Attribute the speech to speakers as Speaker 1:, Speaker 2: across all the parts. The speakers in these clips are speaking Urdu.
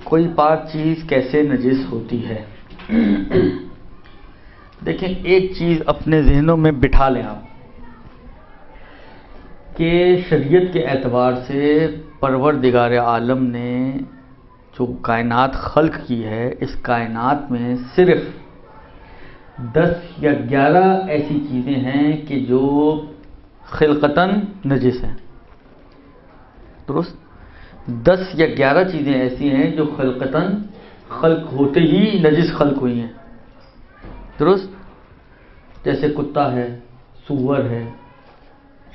Speaker 1: کوئی پاک چیز کیسے نجس ہوتی ہے؟ دیکھیں، ایک چیز اپنے ذہنوں میں بٹھا لیں آپ کہ شریعت کے اعتبار سے پروردگار عالم نے جو کائنات خلق کی ہے، اس کائنات میں صرف 10 یا 11 ایسی چیزیں ہیں کہ جو خلقتاً نجس ہیں. درست؟ 10 یا 11 چیزیں ایسی ہیں جو خلقتاً خلق ہوتے ہی نجس خلق ہوئی ہیں. درست؟ جیسے کتا ہے، سور ہے،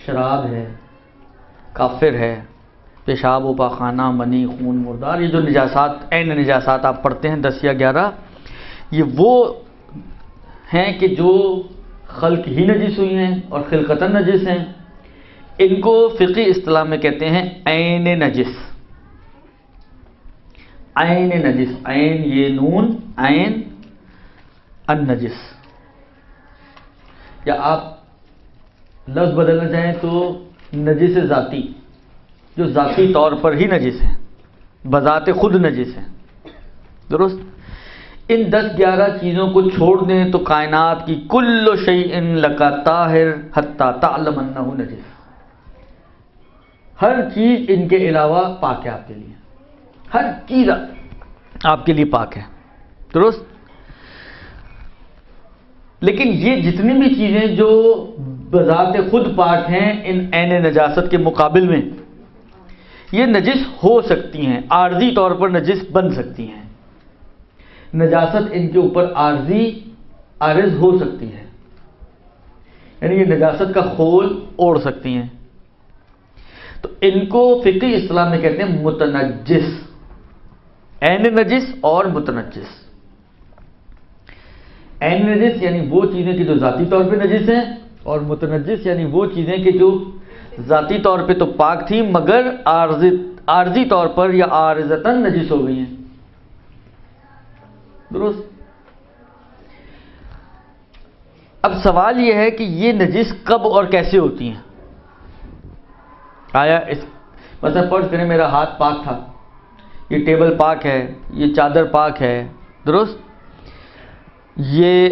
Speaker 1: شراب ہے، کافر ہے، پیشاب و پاخانہ، منی، خون، مردار، یہ جو نجاسات، عین نجاسات آپ پڑھتے ہیں 10 یا 11، یہ وہ ہیں کہ جو خلق ہی نجس ہوئی ہیں اور خلقتاً نجس ہیں. ان کو فقہی اصطلاح میں کہتے ہیں عین نجس. عین نجس، عین یہ نون، عین النجس. یا آپ لفظ بدلنا چاہیں تو نجس ذاتی، جو ذاتی طور پر ہی نجس ہیں، بذات خود نجس ہیں. درست؟ ان 10-11 چیزوں کو چھوڑ دیں تو کائنات کی کل شیء لک طاہر حتی تعلم انہ نجس. ہر چیز ان کے علاوہ پاک ہے آپ کے لیے، ہر چیز آپ کے لیے پاک ہے. درست؟ لیکن یہ جتنی بھی چیزیں جو بذات خود پاک ہیں، ان عین نجاست کے مقابل میں یہ نجس ہو سکتی ہیں، عارضی طور پر نجس بن سکتی ہیں. نجاست ان کے اوپر عارض ہو سکتی ہے، یعنی یہ نجاست کا خول اوڑھ سکتی ہیں. تو ان کو فقہی اصطلاح میں کہتے ہیں متنجس. عین نجس اور متنجس. عین نجس یعنی وہ چیزیں کہ جو ذاتی طور پہ نجس ہیں، اور متنجس یعنی وہ چیزیں کہ جو ذاتی طور پہ تو پاک تھیں مگر عارضی طور پر یا عارضتاً نجس ہو گئی ہیں. درست؟ اب سوال یہ ہے کہ یہ نجس کب اور کیسے ہوتی ہیں؟ آیا مثلا فرض کریں میرا ہاتھ پاک تھا، یہ ٹیبل پاک ہے، یہ چادر پاک ہے. درست؟ یہ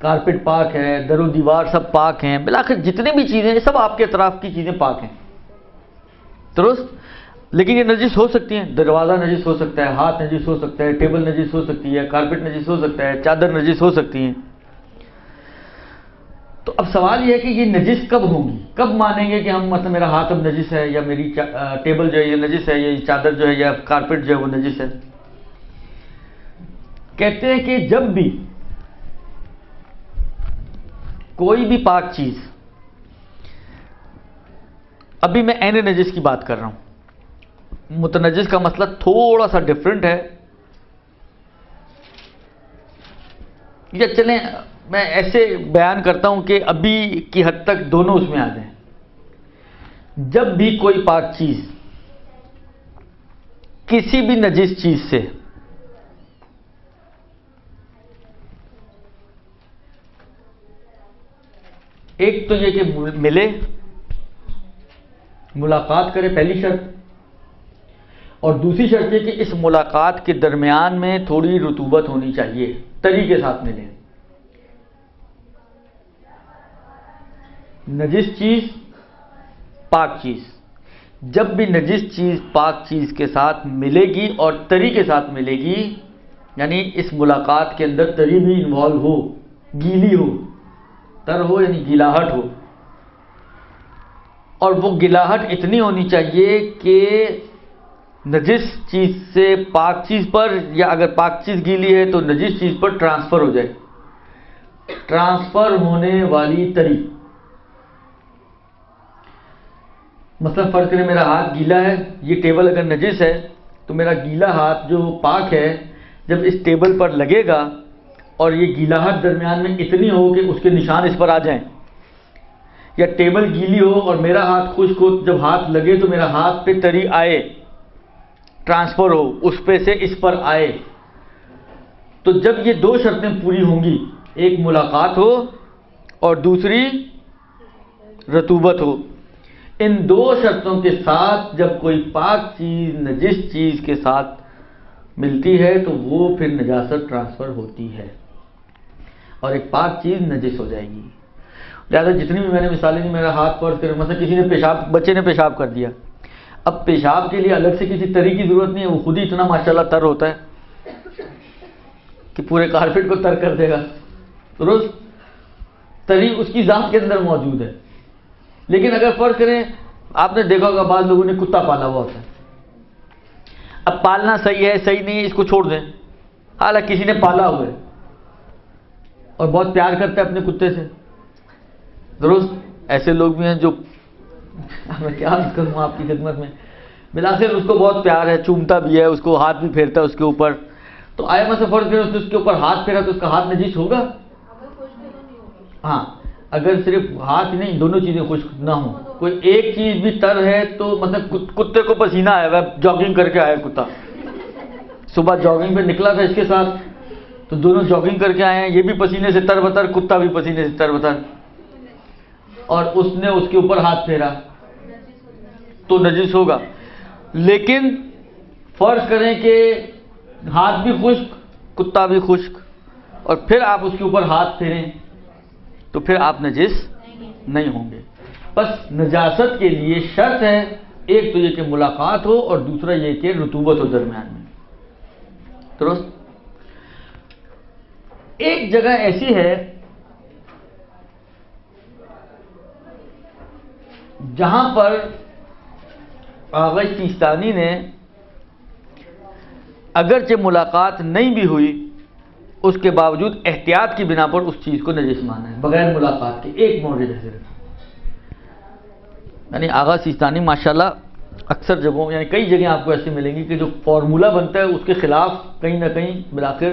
Speaker 1: کارپٹ پاک ہے، در و دیوار سب پاک ہیں، بالآخر جتنی بھی چیزیں سب آپ کے اطراف کی چیزیں پاک ہیں. درست؟ لیکن یہ نجس ہو سکتی ہیں. دروازہ نجس ہو سکتا ہے، ہاتھ نجس ہو سکتا ہے، ٹیبل نجس ہو سکتی ہے، کارپٹ نجس ہو سکتا ہے، چادر نجس ہو سکتی ہیں. تو اب سوال یہ ہے کہ یہ نجس کب ہوں گی؟ کب مانیں گے کہ ہم مثلا میرا ہاتھ اب نجس ہے، یا میری ٹیبل جو ہے یہ نجس ہے، یا یہ چادر جو ہے یا کارپٹ جو ہے وہ نجس ہے؟ کہتے ہیں کہ جب بھی کوئی بھی پاک چیز، ابھی میں عین نجس کی بات کر رہا ہوں، متنجس کا مسئلہ تھوڑا سا ڈفرنٹ ہے. یا چلیں میں ایسے بیان کرتا ہوں کہ ابھی کی حد تک دونوں اس میں آ جائیں. جب بھی کوئی پاک چیز کسی بھی نجس چیز سے ایک تو یہ کہ ملے، ملاقات کرے، پہلی شرط، اور دوسری شرط یہ کہ اس ملاقات کے درمیان میں تھوڑی رطوبت ہونی چاہیے، تری کے ساتھ ملے. نجس چیز، پاک چیز، جب بھی نجس چیز پاک چیز کے ساتھ ملے گی اور تری کے ساتھ ملے گی، یعنی اس ملاقات کے اندر تری بھی انوالو ہو، گیلی ہو، تر ہو یعنی گیلاہٹ ہو، اور وہ گیلاہٹ اتنی ہونی چاہیے کہ نجس چیز سے پاک چیز پر، یا اگر پاک چیز گیلی ہے تو نجس چیز پر ٹرانسفر ہو جائے. ٹرانسفر ہونے والی تری، مثلا فرض کریں میرا ہاتھ گیلا ہے، یہ ٹیبل اگر نجس ہے تو میرا گیلا ہاتھ جو پاک ہے جب اس ٹیبل پر لگے گا اور یہ گیلاہٹ درمیان میں اتنی ہو کہ اس کے نشان اس پر آ جائیں، یا ٹیبل گیلی ہو اور میرا ہاتھ خشک ہو، جب ہاتھ لگے تو میرا ہاتھ پہ تری آئے، ٹرانسفر ہو، اس پہ سے اس پر آئے. تو جب یہ دو شرطیں پوری ہوں گی، ایک ملاقات ہو اور دوسری رطوبت ہو، ان دو شرطوں کے ساتھ جب کوئی پاک چیز نجس چیز کے ساتھ ملتی ہے تو وہ پھر نجاست ٹرانسفر ہوتی ہے اور ایک پاک چیز نجس ہو جائے گی. لہٰذا جتنی بھی میں نے مثالیں دی، میرا ہاتھ فرض کریں مثلا کسی نے بچے نے پیشاب کر دیا، اب پیشاب کے لیے الگ سے کسی تری کی ضرورت نہیں ہے، وہ خود ہی اتنا ماشاءاللہ تر ہوتا ہے کہ پورے کارپیٹ کو تر کر دے گا. درست، تری اس کی ذات کے اندر موجود ہے. لیکن اگر فرض کریں آپ نے دیکھا ہوگا بعض لوگوں نے کتا پالا ہوا ہوتا ہے، اب پالنا صحیح ہے صحیح نہیں ہے اس کو چھوڑ دیں، حالانکہ کسی نے پالا ہوا ہے اور بہت پیار کرتا ہے اپنے کتے سے. درست، ایسے لوگ بھی ہیں جو میں کیا کروں آپ کی خدمت میں، بالآخر اس کو بہت پیار ہے، چومتا بھی ہے، اس کو ہاتھ بھی پھیرتا ہے اس کے اوپر. تو آیا میں سے فرض کریں اس کے اوپر ہاتھ پھیرا تو اس کا ہاتھ نجس ہوگا؟ ہاں، اگر صرف ہاتھ نہیں دونوں چیزیں خشک نہ ہوں، کوئی ایک چیز بھی تر ہے تو مثلا کتے کو پسینہ آیا ہوا ہے، جاگنگ کر کے آیا کتا، صبح جاگنگ پہ نکلا تھا اس کے ساتھ، تو دونوں جاگنگ کر کے آئے ہیں، یہ بھی پسینے سے تر بتر، کتا بھی پسینے سے تر بتر، اور اس نے اس کے اوپر ہاتھ پھیرا تو نجس ہوگا. لیکن فرض کریں کہ ہاتھ بھی خشک کتا بھی خشک اور پھر آپ اس کے اوپر ہاتھ پھیریں تو پھر آپ نجس نہیں ہوں گے. بس نجاست کے لیے شرط ہے، ایک تو یہ کہ ملاقات ہو اور دوسرا یہ کہ رطوبت ہو درمیان میں. درست. ایک جگہ ایسی ہے جہاں پر آغا سیستانی نے اگرچہ ملاقات نہیں بھی ہوئی اس کے باوجود احتیاط کی بنا پر اس چیز کو نجس مانا ہے بغیر ملاقات کے. ایک مورد ہے صرف، یعنی آغا سیستانی ماشاءاللہ اکثر جگہوں یعنی کئی جگہیں آپ کو ایسی ملیں گی کہ جو فارمولہ بنتا ہے اس کے خلاف کہیں نہ کہیں بالآخر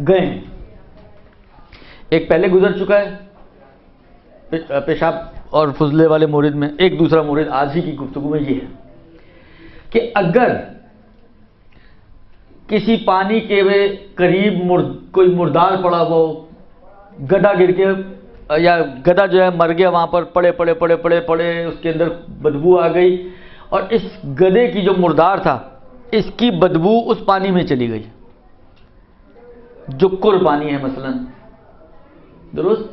Speaker 1: گئے ہیں. ایک پہلے گزر چکا ہے پیشاب اور فضلے والے مورد میں، ایک دوسرا مورد آج ہی کی گفتگو میں یہ ہے کہ اگر کسی پانی کے قریب کوئی مردار پڑا ہو، گدھا گر کے یا گدھا جو ہے مر گیا وہاں پر، پڑے اس کے اندر بدبو آ گئی اور اس گدھے کی جو مردار تھا اس کی بدبو اس پانی میں چلی گئی جو کر پانی ہے مثلا. درست،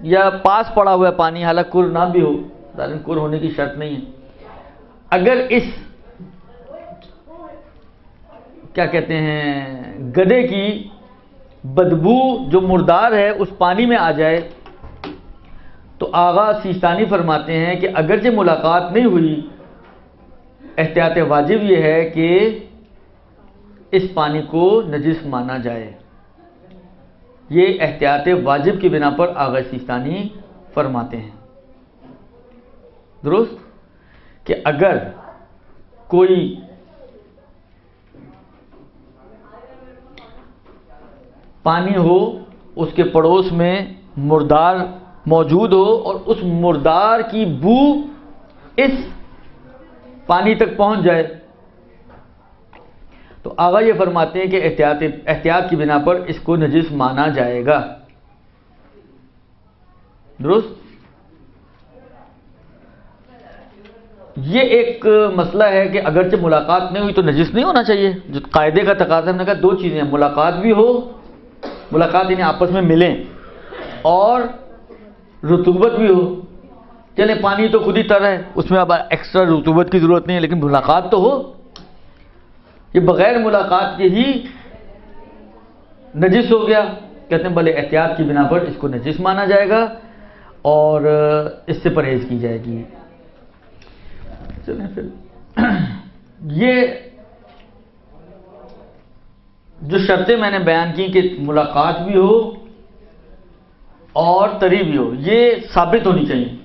Speaker 1: یا پاس پڑا ہوا ہے پانی حالانکہ کر نہ بھی ہو، ظاہر کر ہونے کی شرط نہیں ہے. اگر اس کیا کہتے ہیں گدھے کی بدبو جو مردار ہے اس پانی میں آ جائے تو آغا سیستانی فرماتے ہیں کہ اگرچہ ملاقات نہیں ہوئی، احتیاط واجب یہ ہے کہ اس پانی کو نجس مانا جائے. یہ احتیاط واجب کی بنا پر آغا سیستانی فرماتے ہیں. درست، کہ اگر کوئی پانی ہو اس کے پڑوس میں مردار موجود ہو اور اس مردار کی بو اس پانی تک پہنچ جائے تو آغا یہ فرماتے ہیں کہ احتیاط کی بنا پر اس کو نجس مانا جائے گا. درست. یہ ایک مسئلہ ہے کہ اگرچہ ملاقات نہیں ہوئی تو نجس نہیں ہونا چاہیے، جو قاعدے کا تقاضا. ہم نے کہا دو چیزیں ہیں، ملاقات بھی ہو، ملاقات انہیں آپس میں ملیں، اور رطوبت بھی ہو. چلے پانی تو خود ہی تر ہے، اس میں اب ایکسٹرا رطوبت کی ضرورت نہیں ہے، لیکن ملاقات تو ہو. یہ بغیر ملاقات کے ہی نجس ہو گیا. کہتے ہیں بھلے احتیاط کی بنا پر اس کو نجس مانا جائے گا اور اس سے پرہیز کی جائے گی. چلیں پھر یہ جو شرطیں میں نے بیان کی کہ ملاقات بھی ہو اور تری بھی ہو، یہ ثابت ہونی چاہیے.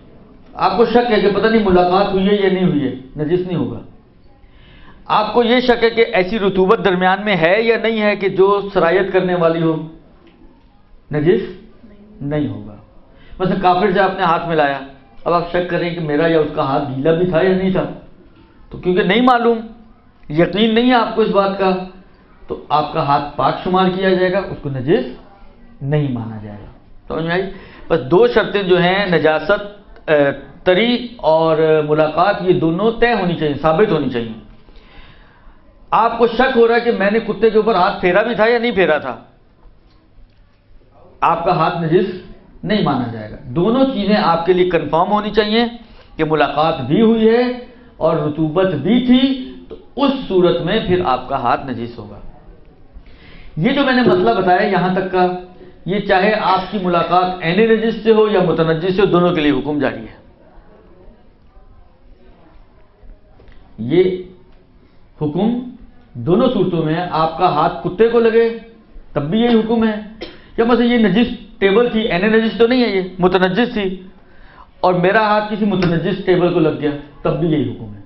Speaker 1: آپ کو شک ہے کہ پتہ نہیں ملاقات ہوئی ہے یا نہیں ہوئی ہے، نجس نہیں ہوگا. آپ کو یہ شک ہے کہ ایسی رطوبت درمیان میں ہے یا نہیں ہے کہ جو سرایت کرنے والی ہو، نجس نہیں ہوگا. مثلا کافر سے آپ نے ہاتھ ملایا، اب آپ شک کریں کہ میرا یا اس کا ہاتھ گیلا بھی تھا یا نہیں تھا، تو کیونکہ نہیں معلوم، یقین نہیں ہے آپ کو اس بات کا، تو آپ کا ہاتھ پاک شمار کیا جائے گا، اس کو نجس نہیں مانا جائے گا. سمجھ میں آئی؟ بس دو شرطیں جو ہیں نجاست تری اور ملاقات یہ دونوں طے ہونی چاہیے، ثابت ہونی چاہیے۔ آپ کو شک ہو رہا ہے کہ میں نے کتے کے اوپر ہاتھ پھیرا بھی تھا یا نہیں پھیرا تھا، آپ کا ہاتھ نجس نہیں مانا جائے گا۔ دونوں چیزیں آپ کے لیے کنفرم ہونی چاہیے کہ ملاقات بھی ہوئی ہے اور رطوبت بھی تھی، تو اس صورت میں پھر آپ کا ہاتھ نجس ہوگا۔ یہ جو میں نے مسئلہ بتایا یہاں تک کا، یہ چاہے آپ کی ملاقات عین نجس سے ہو یا متنجس سے ہو، دونوں کے لیے حکم جاری ہے۔ یہ حکم دونوں صورتوں میں ہے، آپ کا ہاتھ کتے کو لگے تب بھی یہی حکم ہے، یا مثلا یہ نجس ٹیبل تھی، عین نجس تو نہیں ہے، یہ متنجس تھی اور میرا ہاتھ کسی متنجس ٹیبل کو لگ گیا تب بھی یہی حکم ہے۔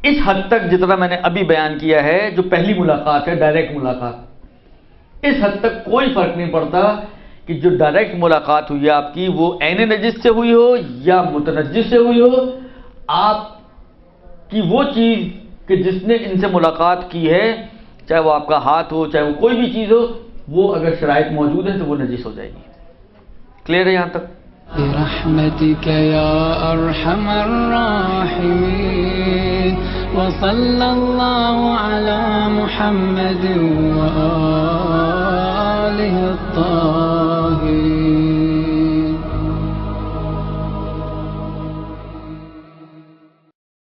Speaker 1: اس حد تک جتنا میں نے ابھی بیان کیا ہے، جو پہلی ملاقات ہے ڈائریکٹ ملاقات، اس حد تک کوئی فرق نہیں پڑتا کہ جو ڈائریکٹ ملاقات ہوئی ہے آپ کی وہ عین نجس سے ہوئی ہو یا متنجس سے ہوئی ہو، آپ کی وہ چیز کہ جس نے ان سے ملاقات کی ہے، چاہے وہ آپ کا ہاتھ ہو چاہے وہ کوئی بھی چیز ہو، وہ اگر شرائط موجود ہیں تو وہ نجس ہو جائے گی۔ کلیئر ہے یہاں تک؟
Speaker 2: برحمتك يا أرحم الراحمين وصلى الله على محمد وآله الطاهرين